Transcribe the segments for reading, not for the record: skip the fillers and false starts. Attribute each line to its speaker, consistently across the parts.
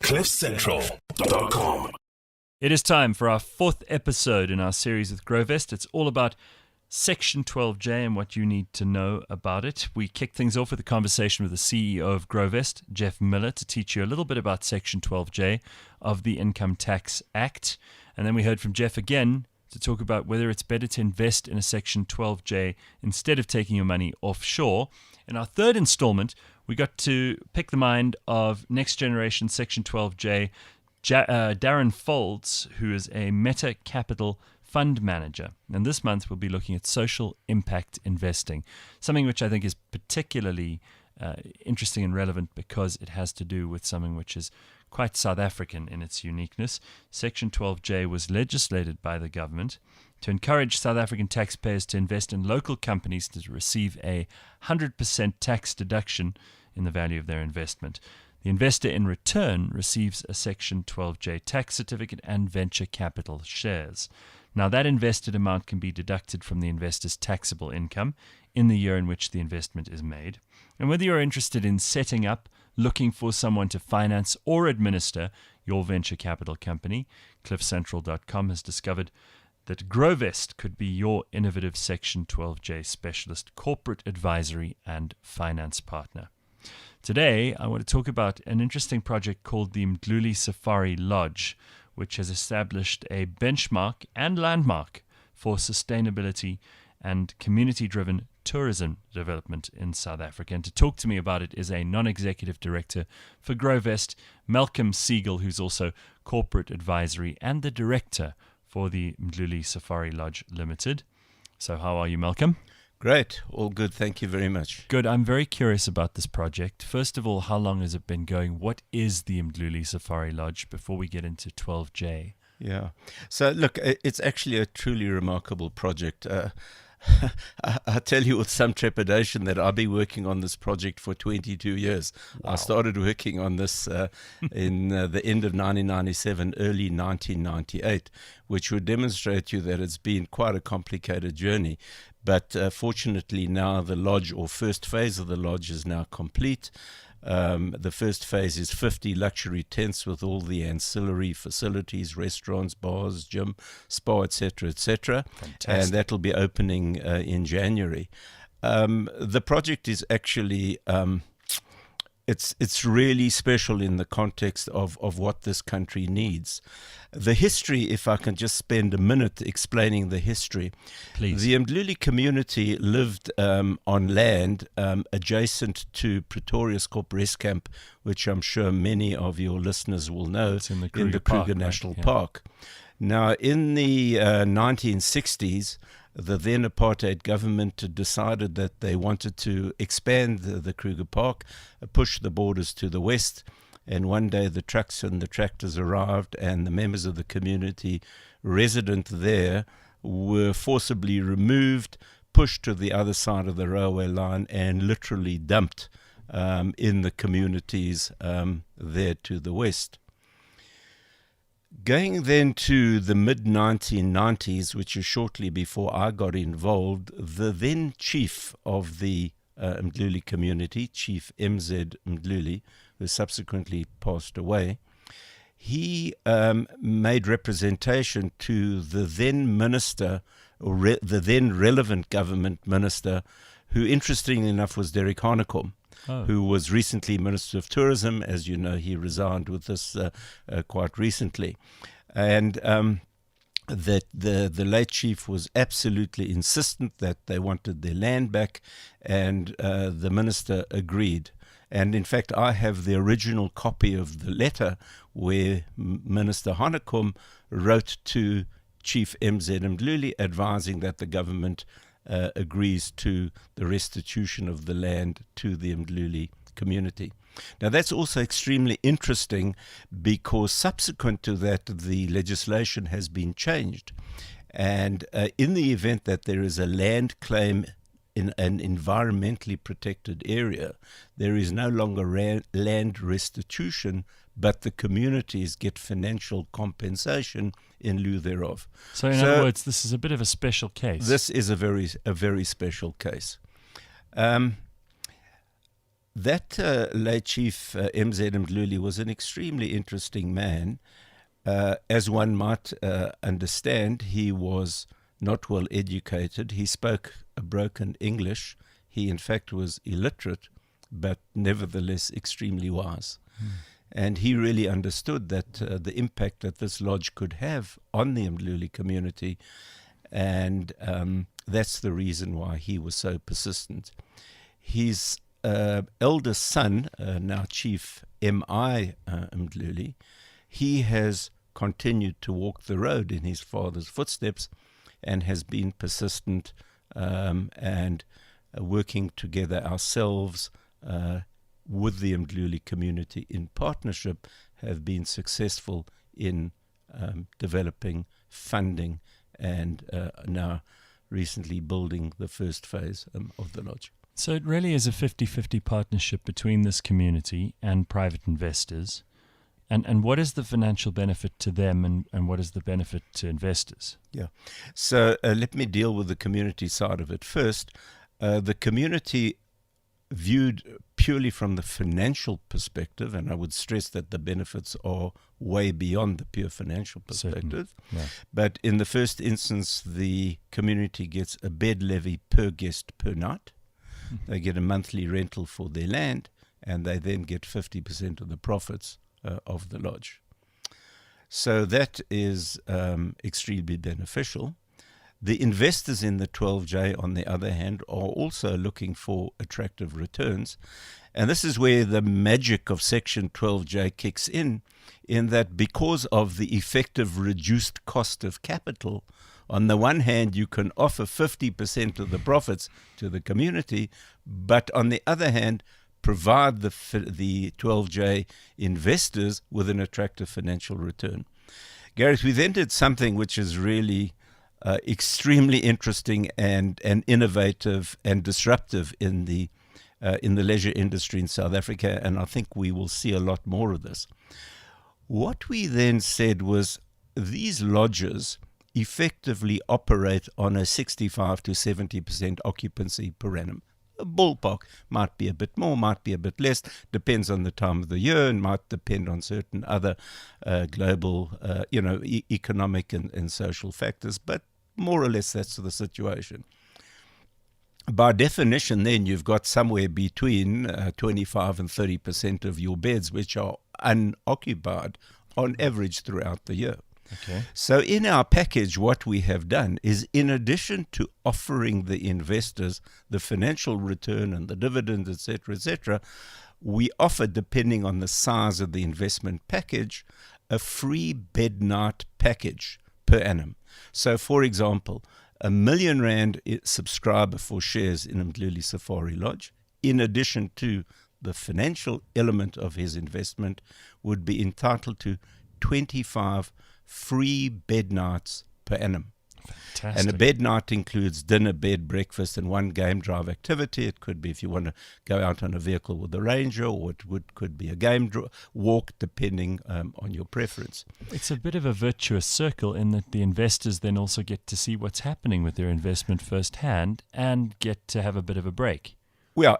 Speaker 1: CliffCentral.com.
Speaker 2: It is time for our fourth episode in our series with Grovest. It's all about Section 12J and what you need to know about it. We kick things off with a conversation with the CEO of Grovest, Jeff Miller, to teach you a little bit about Section 12J of the Income Tax Act. And then we heard from Jeff again to talk about whether it's better to invest in a Section 12J instead of taking your money offshore. In our third installment, we got to pick the mind of next generation Section 12J Darren Folds, who is a Meta Capital fund manager. And this month we'll be looking at social impact investing, something which I think is particularly interesting and relevant because it has to do with something which is quite South African in its uniqueness. Section 12J was legislated by the government to encourage South African taxpayers to invest in local companies to receive a 100% tax deduction in the value of their investment. The investor in return receives a Section 12J tax certificate and venture capital shares. Now, that invested amount can be deducted from the investor's taxable income in the year in which the investment is made. And whether you're interested in setting up, looking for someone to finance or administer your venture capital company, CliffCentral.com has discovered that Grovest could be your innovative Section 12J specialist corporate advisory and finance partner. Today, I want to talk about an interesting project called the Mdluli Safari Lodge, which has established a benchmark and landmark for sustainability and community-driven tourism development in South Africa. And to talk to me about it is a non-executive director for Grovest, Malcolm Siegel, who's also corporate advisory and the director for the Mdluli Safari Lodge Limited. So how are you, Malcolm?
Speaker 3: Great. All good. Thank you very much.
Speaker 2: Good. I'm very curious about this project. First of all, how long has it been going? What is the Mdluli Safari Lodge before we get into 12J?
Speaker 3: Yeah. So, look, it's actually a truly remarkable project. I tell you with some trepidation that I've been working on this project for 22 years. Wow. I started working on this in the end of 1997, early 1998, which would demonstrate to you that it's been quite a complicated journey. But fortunately now the lodge, or first phase of the lodge, is now complete. The first phase is 50 luxury tents with all the ancillary facilities, restaurants, bars, gym, spa, etc., etc. And that will be opening in January. The project is actually it's really special in the context of what this country needs. The history, if I can just spend a minute explaining the history.
Speaker 2: Please.
Speaker 3: The Mdluli community lived on land adjacent to Pretoria's Rest Camp, which I'm sure many of your listeners will know,
Speaker 2: in the
Speaker 3: Kruger
Speaker 2: Park,
Speaker 3: National
Speaker 2: right? Yeah.
Speaker 3: Park. Now, in the 1960s, the then apartheid government decided that they wanted to expand the Kruger Park, push the borders to the west. And one day the trucks and the tractors arrived, and the members of the community resident there were forcibly removed, pushed to the other side of the railway line, and literally dumped in the communities there to the west. Going then to the mid-1990s, which is shortly before I got involved, the then chief of the Mdluli community, Chief MZ Mdluli, who subsequently passed away, he made representation to the then minister, or the then relevant government minister, who interestingly enough was Derek Hanekom. Who was recently Minister of Tourism. As you know, he resigned with us quite recently. And that the late chief was absolutely insistent that they wanted their land back, and the minister agreed. And in fact, I have the original copy of the letter where Minister Hanekom wrote to Chief MZ Mdluli advising that the government agrees to the restitution of the land to the Mdluli community. Now, that's also extremely interesting because subsequent to that, the legislation has been changed. And in the event that there is a land claim in an environmentally protected area, there is no longer land restitution, but the communities get financial compensation in lieu thereof.
Speaker 2: So in other words, this is a bit of a special case.
Speaker 3: This is a very special case. That late Chief MZ Mdluli was an extremely interesting man. As one might understand, he was not well educated. He spoke a broken English. He, in fact, was illiterate, but nevertheless extremely wise. And he really understood that the impact that this lodge could have on the Mdluli community, and that's the reason why he was so persistent. His eldest son, now Chief M.I. Mdluli, he has continued to walk the road in his father's footsteps and has been persistent and working together ourselves with the Mdluli community in partnership, have been successful in developing, funding, and now recently building the first phase of the lodge.
Speaker 2: So it really is a 50-50 partnership between this community and private investors. And what is the financial benefit to them, and what is the benefit to investors?
Speaker 3: Yeah. So let me deal with the community side of it first. The community viewed purely from the financial perspective, and I would stress that the benefits are way beyond the pure financial perspective.
Speaker 2: Yeah.
Speaker 3: But in the first instance, the community gets a bed levy per guest per night. They get a monthly rental for their land, and they then get 50% of the profits of the lodge. So that is extremely beneficial. The investors in the 12J, on the other hand, are also looking for attractive returns. And this is where the magic of Section 12J kicks in that because of the effective reduced cost of capital, on the one hand, you can offer 50% of the profits to the community, but on the other hand, provide the 12J investors with an attractive financial return. Gareth, we then did something which is really extremely interesting and innovative and disruptive in the leisure industry in South Africa, and I think we will see a lot more of this. What we then said was these lodges effectively operate on a 65 to 70% occupancy per annum. A ballpark might be a bit more, might be a bit less, depends on the time of the year, and might depend on certain other global, economic and social factors, but more or less that's the situation. By definition, then, you've got somewhere between 25 and 30% of your beds which are unoccupied on average throughout the year.
Speaker 2: Okay.
Speaker 3: So in our package, what we have done is, in addition to offering the investors the financial return and the dividends, etc., we offer, depending on the size of the investment package, a free bed night package per annum. So, for example, R1 million subscriber for shares in Mdluli Safari Lodge, in addition to the financial element of his investment, would be entitled to 25 free bed nights per annum.
Speaker 2: Fantastic.
Speaker 3: And a bed night includes dinner, bed, breakfast, and one game drive activity. It could be if you want to go out on a vehicle with a ranger, or it could be a game walk, depending on your preference.
Speaker 2: It's a bit of a virtuous circle in that the investors then also get to see what's happening with their investment firsthand and get to have a bit of a break.
Speaker 3: Well,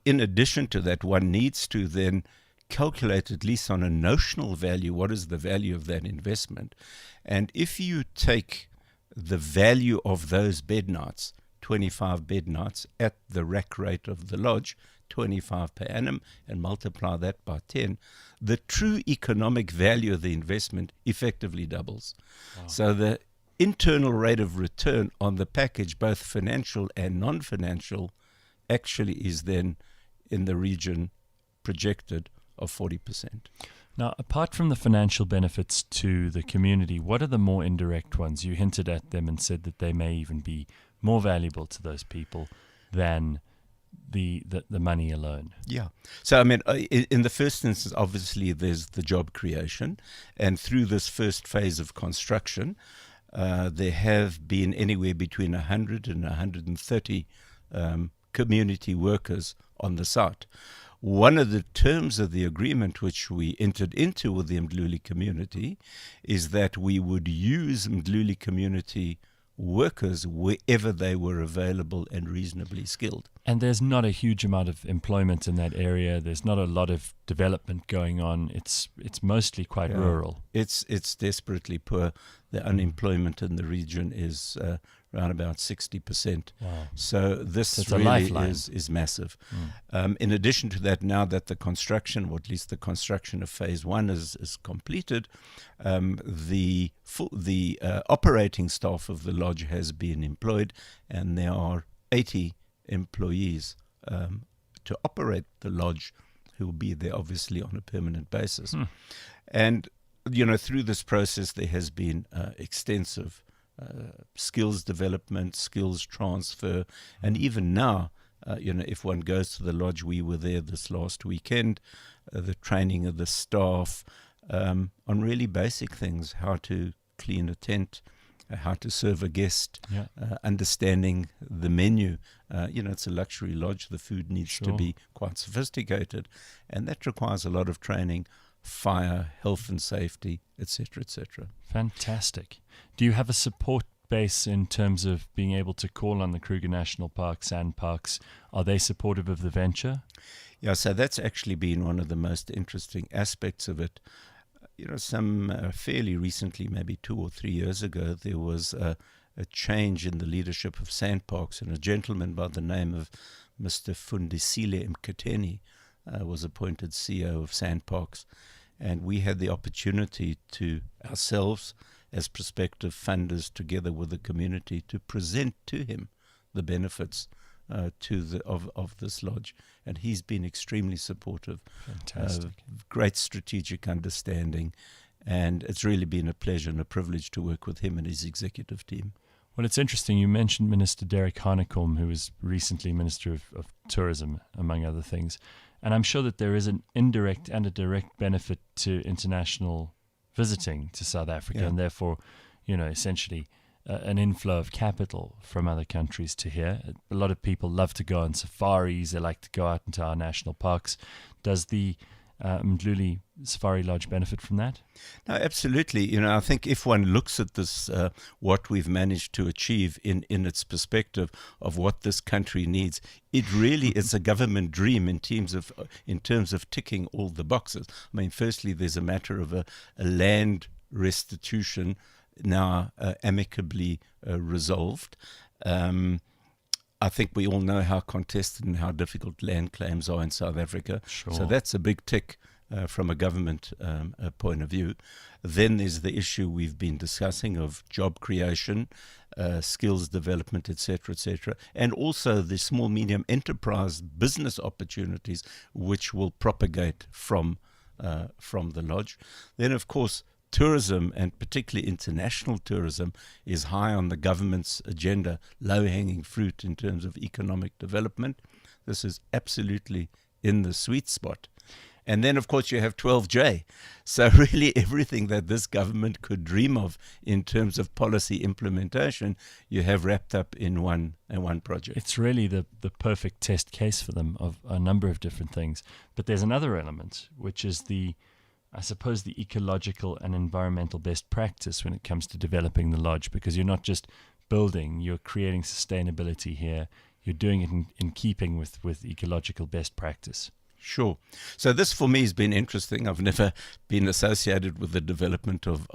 Speaker 3: in addition to that, one needs to then calculate, at least on a notional value, what is the value of that investment. And if you take the value of those bed nights, 25 bed nights at the rack rate of the lodge, 25 per annum, and multiply that by 10, the true economic value of the investment effectively doubles. Wow. So the internal rate of return on the package, both financial and non-financial, actually is then in the region projected of 40%.
Speaker 2: Now, apart from the financial benefits to the community, what are the more indirect ones? You hinted at them and said that they may even be more valuable to those people than the money alone.
Speaker 3: Yeah. So, I mean, in the first instance, obviously, there's the job creation. And through this first phase of construction, there have been anywhere between 100 and 130 community workers on the site. One of the terms of the agreement which we entered into with the Mdluli community is that we would use Mdluli community workers wherever they were available and reasonably skilled.
Speaker 2: And there's not a huge amount of employment in that area. There's not a lot of development going on. It's mostly quite rural.
Speaker 3: It's desperately poor. The unemployment in the region is around about 60%.
Speaker 2: Wow.
Speaker 3: So this
Speaker 2: That's a
Speaker 3: really
Speaker 2: lifeline.
Speaker 3: is massive. In addition to that, now that the construction, or at least the construction of phase 1 is completed, the operating staff of the lodge has been employed, and there are 80 employees to operate the lodge, who will be there obviously on a permanent basis. And through this process there has been extensive skills development, skills transfer, and even now, if one goes to the lodge, we were there this last weekend, the training of the staff on really basic things: how to clean a tent, how to serve a guest, understanding the menu. It's a luxury lodge. The food needs to be quite sophisticated, and that requires a lot of training: fire, health and safety, etc., etc.
Speaker 2: Fantastic. Do you have a support base in terms of being able to call on the Kruger National Park, SANParks? Are they supportive of the venture?
Speaker 3: Yeah, so that's actually been one of the most interesting aspects of it. Some fairly recently, maybe 2 or 3 years ago, there was a change in the leadership of SANParks, and a gentleman by the name of Mr. Fundisile Mkhitaryan was appointed CEO of SANParks, and we had the opportunity to ourselves, as prospective funders, together with the community, to present to him the benefits of this lodge, and he's been extremely supportive.
Speaker 2: Fantastic.
Speaker 3: Great strategic understanding, and it's really been a pleasure and a privilege to work with him and his executive team.
Speaker 2: Well, it's interesting. You mentioned Minister Derek Hanekom, who was recently Minister of Tourism, among other things. And I'm sure that there is an indirect and a direct benefit to international visiting to South Africa, and therefore, essentially an inflow of capital from other countries to here. A lot of people love to go on safaris. They like to go out into our national parks. Does the Mdluli Safari Lodge benefit from that?
Speaker 3: No, absolutely. I think if one looks at this, what we've managed to achieve in its perspective of what this country needs, it really is a government dream in terms of ticking all the boxes. I mean, firstly, there's a matter of a land restitution now amicably resolved. I think we all know how contested and how difficult land claims are in South Africa.
Speaker 2: Sure.
Speaker 3: So that's a big tick from a government point of view. Then there's the issue we've been discussing of job creation, skills development, etc., etc., and also the small medium enterprise business opportunities which will propagate from the lodge. Then, of course, tourism, and particularly international tourism, is high on the government's agenda, low-hanging fruit in terms of economic development. This is absolutely in the sweet spot. And then, of course, you have 12J. So really everything that this government could dream of in terms of policy implementation, you have wrapped up in one project.
Speaker 2: It's really the perfect test case for them of a number of different things. But there's another element, which is the ecological and environmental best practice when it comes to developing the lodge, because you're not just building, you're creating sustainability here. You're doing it in keeping with ecological best practice.
Speaker 3: Sure. So this for me has been interesting. I've never been associated with the development of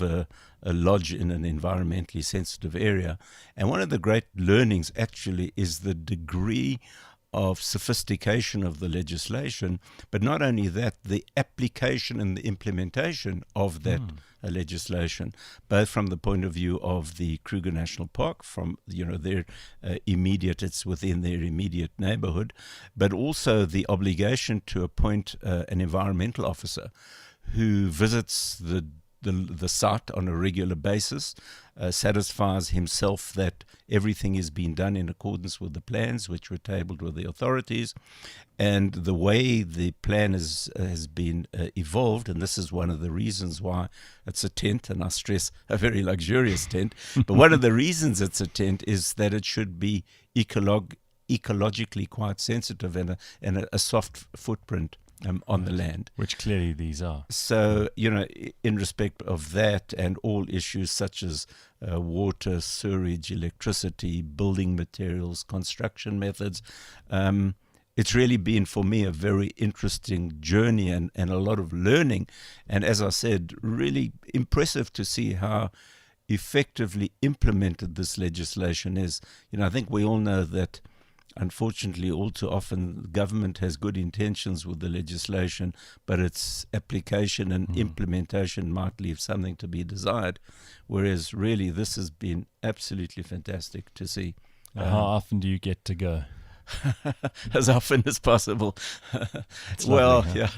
Speaker 3: a lodge in an environmentally sensitive area. And one of the great learnings actually is the degree of sophistication of the legislation, but not only that, the application and the implementation of that legislation, both from the point of view of the Kruger National Park, from their it's within their immediate neighborhood, but also the obligation to appoint an environmental officer who visits the site on a regular basis, satisfies himself that everything is being done in accordance with the plans which were tabled with the authorities, and the way the plan has been evolved. And this is one of the reasons why it's a tent, and I stress a very luxurious tent, but one of the reasons it's a tent is that it should be ecologically quite sensitive and a soft footprint on the land.
Speaker 2: Which clearly these are.
Speaker 3: So, in respect of that and all issues such as water, sewage, electricity, building materials, construction methods, it's really been for me a very interesting journey and a lot of learning. And as I said, really impressive to see how effectively implemented this legislation is. I think we all know that unfortunately all too often the government has good intentions with the legislation, but its application and implementation might leave something to be desired, whereas really this has been absolutely fantastic to see.
Speaker 2: How often do you get to go?
Speaker 3: As often as possible.
Speaker 2: Well, lovely,
Speaker 3: yeah.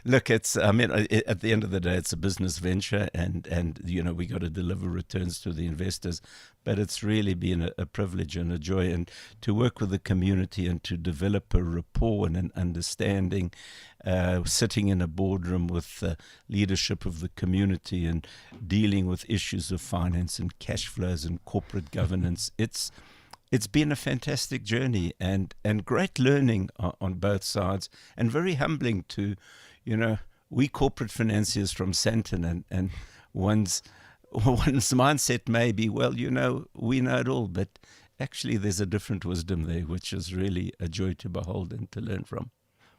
Speaker 3: Look, at the end of the day, it's a business venture, and we got to deliver returns to the investors. But it's really been a privilege and a joy, and to work with the community and to develop a rapport and an understanding, sitting in a boardroom with leadership of the community and dealing with issues of finance and cash flows and corporate governance. It's been a fantastic journey and great learning on both sides, and very humbling to, we corporate financiers from Sandton, and one's mindset may be, well, we know it all, but actually there's a different wisdom there, which is really a joy to behold and to learn from.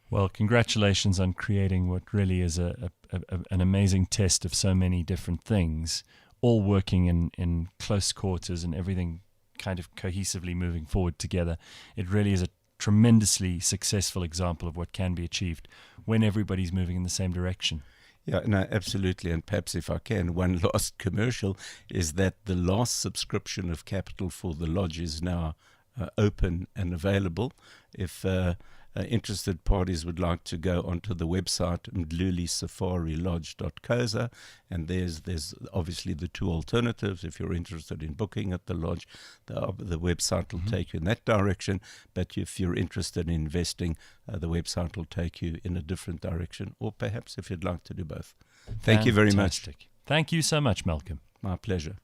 Speaker 2: Well, congratulations on creating what really is an amazing test of so many different things, all working in close quarters and everything kind of cohesively moving forward together. It really is a tremendously successful example of what can be achieved when everybody's moving in the same direction.
Speaker 3: Yeah, no, absolutely. And perhaps if I can, one last commercial is that the last subscription of capital for the lodge is now open and available. If interested parties would like to go onto the website mdlulisafarilodge.coza, and there's obviously the two alternatives. If you're interested in booking at the lodge, the website will take you in that direction, but if you're interested in investing, the website will take you in a different direction, or perhaps if you'd like to do both. Thank you very much.
Speaker 2: Thank you so much, Malcolm.
Speaker 3: My pleasure.